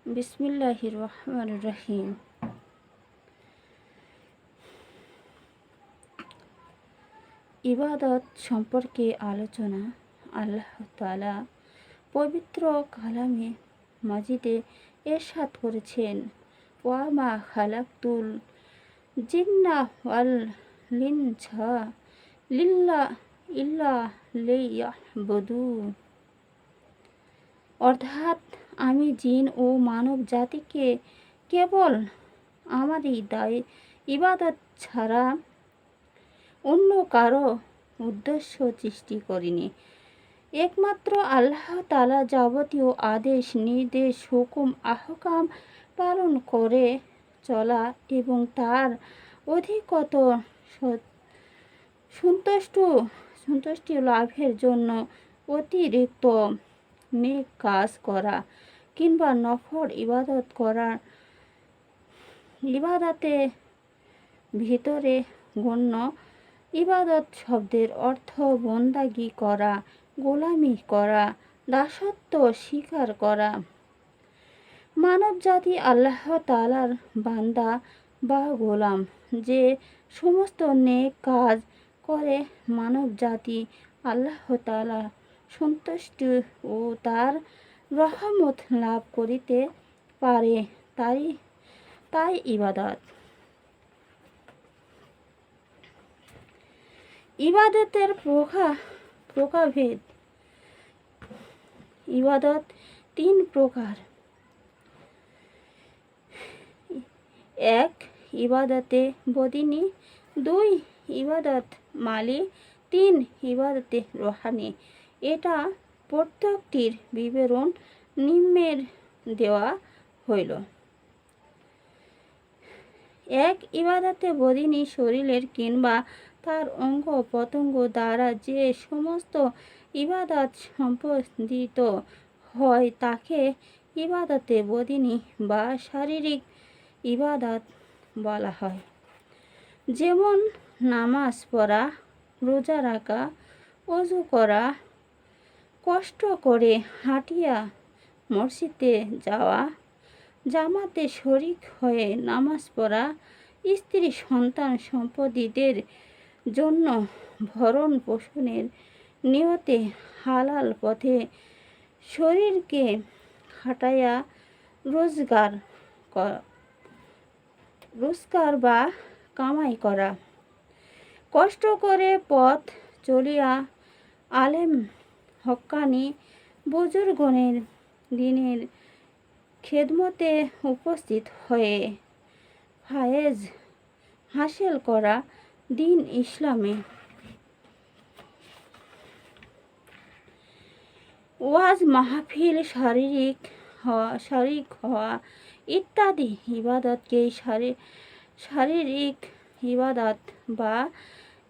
বিসমিল্লাহির রহমানির রহিম। ইবাদত সম্পর্কে আলোচনা। আল্লাহ তাআলা পবিত্র কালামে মাজিদে ইরশাদ করেছেন, ওয়া মা খালাকতুল জিন্না ওয়াল ইনসা ইল্লা লিয়াবুদুন। অর্থাৎ আমি জিন ও মানব জাতিকে কেবল আমারই ইবাদত ছাড়া অন্য কারো উদ্দেশ্য সৃষ্টি করিনি। একমাত্র আল্লাহ তাআলা যাবতীয় আদেশ নির্দেশ হুকুম আহকাম পালন করে চলা এবং তার অধিকতর সন্তুষ্টি লাভের জন্য অতিরিক্ত নেক কাজ করা কিংবা নফল ইবাদত করার ইবাদতে ভিতরে গণ্য। ইবাদত শব্দের অর্থ বন্দাগি করা, গোলামি করা, দাসত্ব স্বীকার করা। মানব জাতি আল্লাহ তাআলার বান্দা বা গোলাম। যে সমস্ত নেক কাজ করে মানব জাতি আল্লাহ তাআলা সন্তুষ্টি ও তার রহমত লাভ করিতে পারে, তাই ইবাদত। ইবাদতের প্রকারভেদ। ইবাদত তিন প্রকার। এক, ইবাদতে বদিনী। দুই, ইবাদত মালি। তিন, ইবাদতে রুহানি। এটা প্রত্যেকটির বিবরণ নিম্নের দেওয়া হইল। এক, ইবাদতে বদিনী শরীরের কিংবা তার অঙ্গ প্রত্যঙ্গ দ্বারা যে সমস্ত ইবাদত সম্পাদিত হয় তাকে ইবাদতে বদিনী বা শারীরিক ইবাদত বলা হয়। যেমন নামাজ পড়া, রোজা রাখা, ওযু করা, কষ্ট করে হাঁটিয়া মসজিদে যাওয়া, জামাতে শরীক হয়ে নামাজ পড়া, স্ত্রী সন্তান সম্পত্তিদের জন্য ভরণ পোষণের নিয়তে হালাল পথে শরীরকে খাটাইয়া রোজগার বা কামাই করা, কষ্ট করে পথ চলিয়া আলেম হক্কানি বুজুর্গণের দিনের খেদমতে উপস্থিত হয়ে ফায়েজ হাসিল করা। দিন ইসলামে ওয়াজ মাহফিল শারীরিক হওয়া ইত্যাদি ইবাদতকেই শারীরিক ইবাদত বা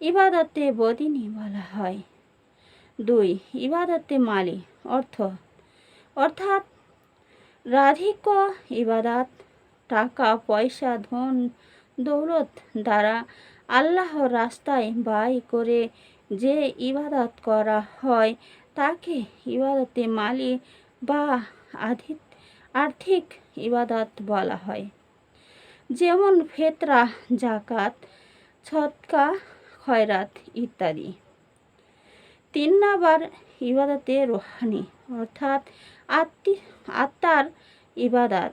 ইবাদতে বদিনী বলা হয়। দুই, ইবাদতে মালি অর্থাৎ রাধিক ইবাদত। টাকা পয়সা ধন দৌলত দ্বারা আল্লাহর রাস্তায় ব্যয় করে যে ইবাদত করা হয় তাকে ইবাদতে মালি বা আর্থিক ইবাদত বলা হয়। যেমন ফিতরা, যাকাত, সদকা, খয়রাত ইত্যাদি। 3 নাম্বার, ইবাদতে রুহানি অর্থাৎ আত্মার ইবাদত।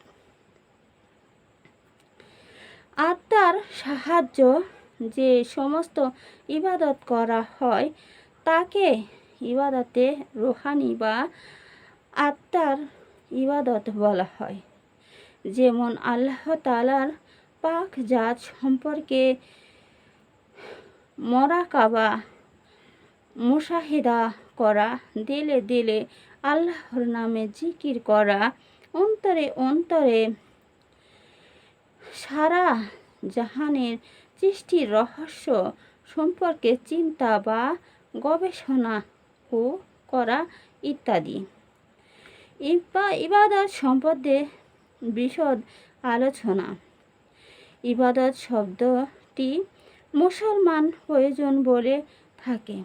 আত্মার সাহায্য যে সমস্ত ইবাদত করা হয় তাকে ইবাদতে রুহানি বা আত্মার ইবাদত বলা হয়। যেমন আল্লাহ তাআলার পাক জাত সম্পর্কে মুরাকাবা, মুশাহিদা করা, দিলে দিলে আল্লাহর নামে জিকির করা, অন্তরে সারা জাহানের সৃষ্টির রহস্য সম্পর্কে চিন্তা বা গবেষণা করা ইত্যাদি। ইবাদত সম্পর্কে বিশদ আলোচনা। ইবাদত শব্দটি মুসলমান প্রয়োজন বলে থাকে,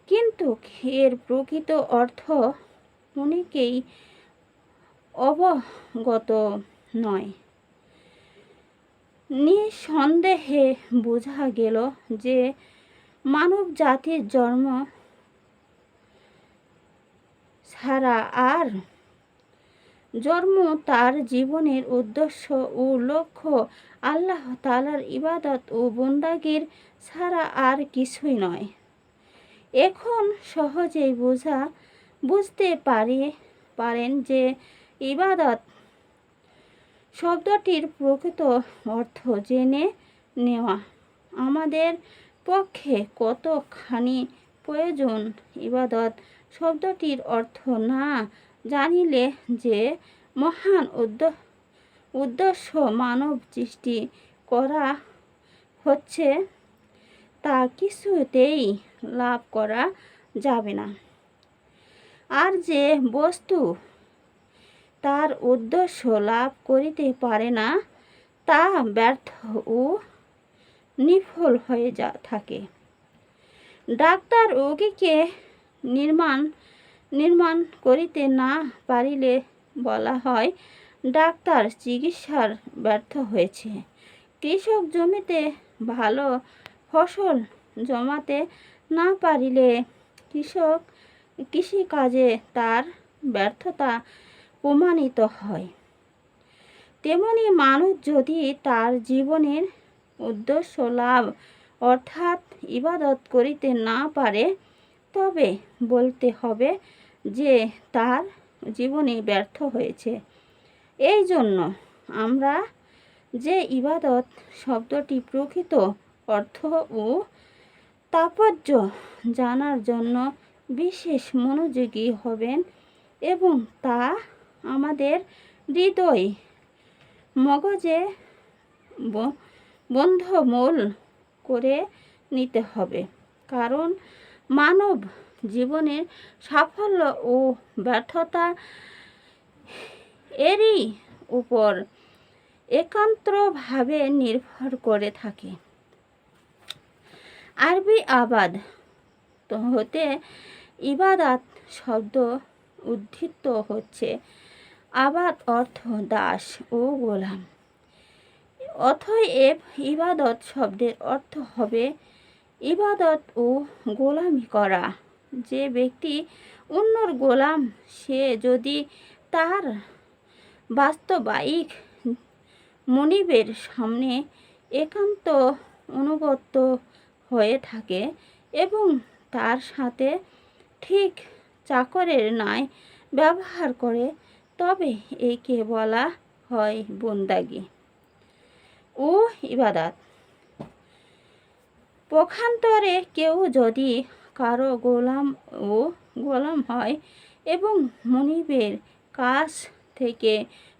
কিন্তু এর প্রকৃত অর্থ অনেকেই অবগত নয়। নিঃসন্দেহে বোঝা গেল যে মানব জাতির জন্ম ছাড়া আর জন্ম তার জীবনের উদ্দেশ্য ও লক্ষ্য আল্লাহ তাআলার ইবাদত ও বন্দাগির ছাড়া আর কিছুই নয়। এখন সহজেই বুঝতে পারেন যে ইবাদত শব্দটির প্রকৃত অর্থ জেনে নেওয়া আমাদের পক্ষে কতখানি প্রয়োজন। ইবাদত শব্দটির অর্থ না জানিলে যে মহান উদ্দেশ্য মানব সৃষ্টি করা হচ্ছে তা কিছুতেই লাভ করা যাবে না। আর যে বস্তু তার উদ্দেশ্য লাভ করিতে পারে না তা ব্যর্থ ও নির্ভুল হয়ে থাকে। ডাক্তার রোগীকে নির্মাণ করিতে না পারিলে বলা হয় ডাক্তার চিকিৎসার ব্যর্থ হয়েছে। কৃষক জমিতে ভালো ফসল জমাতে না পারিলে কৃষিকাজে তার ব্যর্থতা প্রমাণিত হয়। তেমনি মানুষ যদি তার জীবনের উদ্দেশ্য লাভ অর্থাৎ ইবাদত করিতে না পারে তবে বলতে হবে যে তার জীবনে ব্যর্থ হয়েছে। এই জন্য আমরা যে ইবাদত শব্দটি প্রকৃত অর্থ ও তাৎপর্য জানার জন্য বিশেষ মনোযোগী হবেন এবং তা আমাদের হৃদয় মগজে বদ্ধমূল করে নিতে হবে। কারণ মানব জীবনের সাফল্য ও ব্যর্থতা এরই উপর একান্তভাবে নির্ভর করে থাকে। আরবি আবাদ হতে ইবাদাত শব্দ উদ্ধৃত হচ্ছে। আবাদ অর্থ দাস ও গোলাম। অতএব ইবাদত শব্দের অর্থ হবে ইবাদত ও গোলামি করা। যে ব্যক্তি অন্যর গোলাম সে যদি তার বাস্তবিক মনিবের সামনে একান্ত অনুগত হয়ে থাকে এবং তার সাথে ঠিক চাকরের ন্যায় ব্যবহার করে তবে একে বলা হয় বন্দাগি ও ইবাদত। পক্ষান্তরে কেউ যদি কারো গোলাম হয় এবং মনিবের কাছ থেকে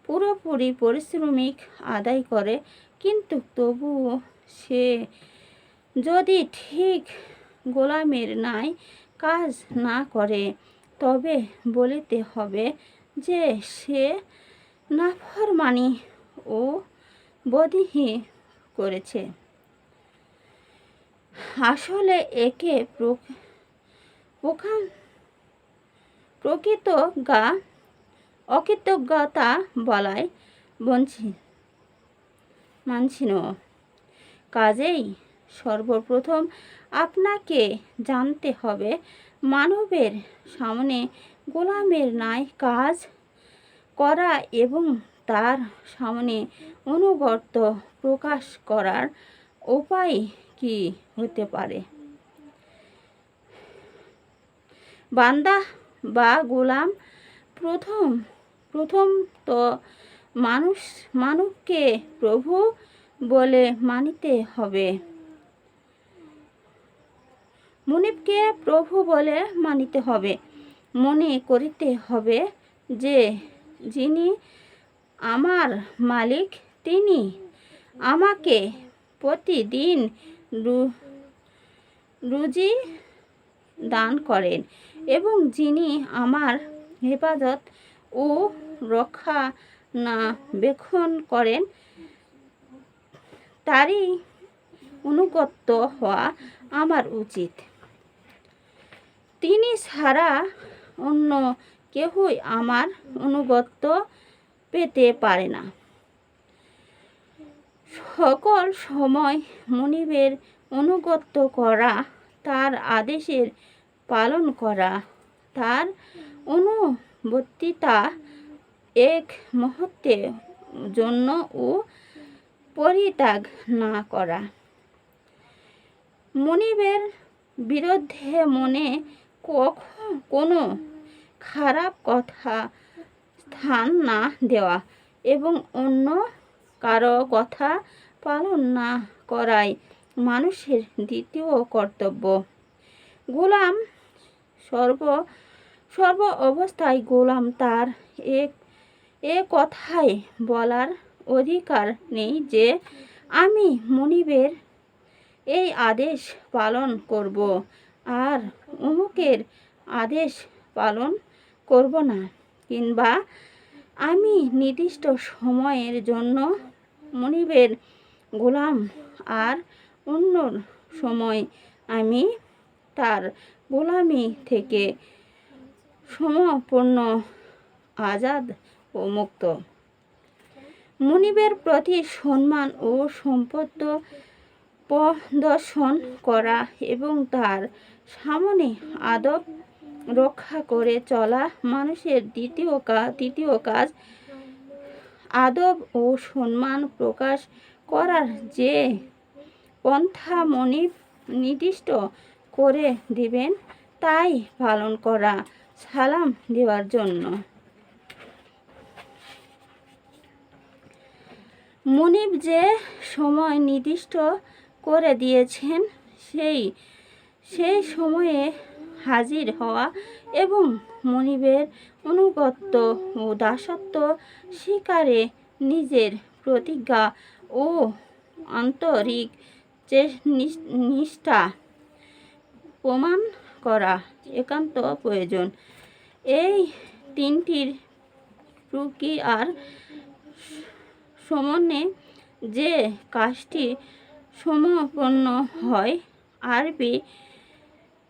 পুরোপুরি পারিশ্রমিক আদায় করে কিন্তু তবুও সে যদি ঠিক গোলামের ন্যায় কাজ না করে তবে বলিতে হবে যে সে নাফরমানি ও বদহি করেছে। আসলে একে অকৃতজ্ঞতা বলাই মানছি না। কাজেই সর্বপ্রথম আপনাকে জানতে হবে মানবের সামনে গোলামের ন্যায় কাজ করা এবং তার সামনে আনুগত্য প্রকাশ করার উপায় কি হতে পারে। বান্দা বা গোলাম প্রথম তো মানবকে প্রভু বলে মানিতে হবে। মুনিবকে প্রভু বলে মানিতে হবে। মনে করিতে হবে যে যিনি আমার মালিক তিনি আমাকে প্রতিদিন রুজি দান করেন এবং যিনি আমার হেফাজত ও রক্ষণাবেক্ষণ করেন তারই অনুগত হওয়া আমার উচিত। তিনি ছাড়া অন্য কেহই আমার অনুগত পেতে পারে না। সকল সময় মুনিবের অনুগত্য করা, তার আদেশের পালন করা, তার অনুবর্তিতা এক মুহূর্তের জন্য ও পরিত্যাগ না করা। মুনিবের বিরুদ্ধে মনে কোনো খারাপ কথা স্থান না দেওয়া এবং অন্য কারো কথা পালন না করাই মানুষের দ্বিতীয় কর্তব্য। গোলাম সর্ব অবস্থায় গোলাম তার এ কথাই বলার অধিকার নেই যে আমি মুনিবের এই আদেশ পালন করব আর অমুকের আদেশ পালন করব না, কিংবা আমি নির্দিষ্ট সময়ের জন্য মুনিবের গোলাম আর অন্য সময় আমি তার গোলামি থেকে সম্পূর্ণ আজাদ ও মুক্ত। মুনিবের প্রতি সম্মান ও সম্পদ প্রদর্শন করা এবং তার সামনে আদব রক্ষা করে চলা মানুষের তৃতীয় কাজ। আদব ও সম্মান প্রকাশ করার যে পন্থা মুনিব নির্দিষ্ট করে দিবেন তাই পালন করা। সালাম দেওয়ার জন্য মুনিব যে সময় নির্দিষ্ট করে দিয়েছেন সেই সময়ে হাজির হওয়া এবং মুনিবের অনুগত্য ও দাসত্ব স্বীকারে নিজের প্রতিজ্ঞা ও আন্তরিক নিষ্ঠা প্রমাণ করা একান্ত প্রয়োজন। এই তিনটির প্রক্রিয়ার সমন্বয়ে যে কাজটি সম্পন্ন হয় আরবি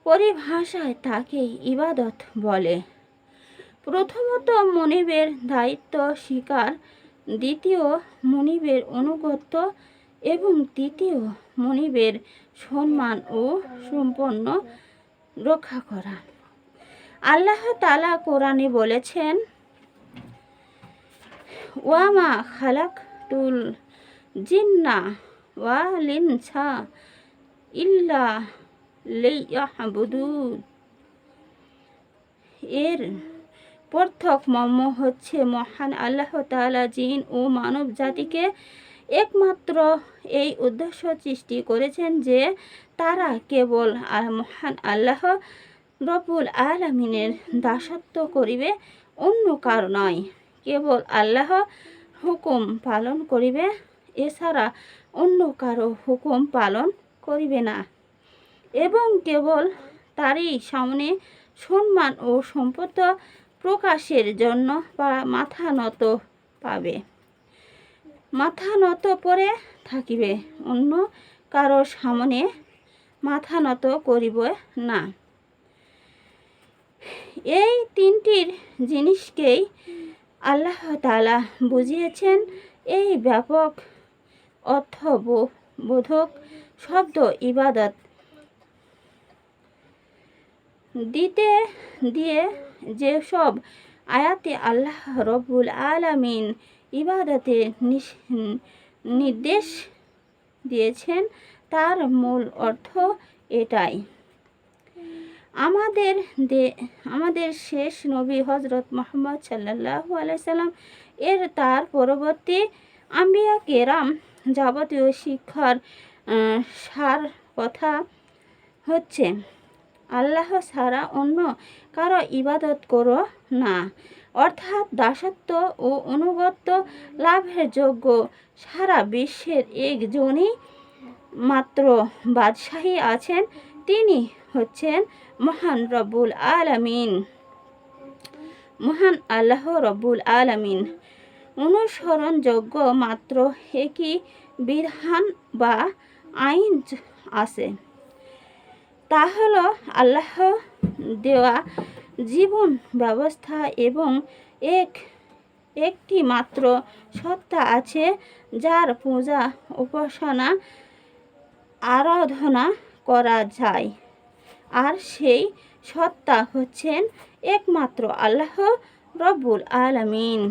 পরিভাষায় তাকে ইবাদত বলে। প্রথমত মুনিবের দায়িত্ব স্বীকার, দ্বিতীয় মুনিবের অনুগত্য এবং তৃতীয় মুনিবের সম্মান ও সম্পন্ন রক্ষা করা। আল্লাহ তাআলা কোরআনে বলেছেন, ওয়ামা খালাকতুল জিন্না ওয়াল ইনসা ইল্লা লিয়াবুদুন। এর পৃথক মর্ম হচ্ছে মহান আল্লাহ তাআলা জিন ও মানব জাতিকে একমাত্র এই উদ্দেশ্য সৃষ্টি করেছেন যে তারা কেবল মহান আল্লাহ রব্বুল আলামিনের দাসত্ব করিবে, অন্য কারো নয়। কেবল আল্লাহ হুকুম পালন করিবে, এছাড়া অন্য কারো হুকুম পালন করিবে না, এবং কেবল তারই সামনে সম্মান ও সম্পদ প্রকাশের জন্য মাথা নত করে থাকিবে, অন্য কারো সামনে মাথা নত করিবে না। এই তিনটির জিনিসকেই আল্লাহ তাআলা বুঝিয়েছেন। এই ব্যাপক অর্থবোধক শব্দ ইবাদত দিতে দিয়ে যেসব আয়াতে আল্লাহ রব্বুল আলামিন ইবাদতের নির্দেশ দিয়েছেন তার মূল অর্থ এটাই। আমাদের শেষ নবী হযরত মুহাম্মদ সাল্লাল্লাহু আলাইহি সাল্লাম এর তার পরবর্তী আম্বিয়া কেরাম যাবতীয় শিক্ষার সার কথা হচ্ছে আল্লাহ ছাড়া অন্য কারো ইবাদত করো না, অর্থাৎ দাসত্ব ও অনুগত্য লাভের যোগ্য সারা বিশ্বের একজনই মাত্র বাদশাহী আছেন, তিনি হচ্ছেন মহান আল্লাহ রব্বুল আলামিন। অনুসরণযোগ্য মাত্র একই বিধান বা আইন আছে, তা হলো আল্লাহ দেওয়া জীবন ব্যবস্থা এবং এক একটি মাত্র সত্তা আছে যার পূজা উপাসনা আরাধনা করা যায়, আর সেই সত্তা হচ্ছেন একমাত্র আল্লাহ রব্বুল আলামিন।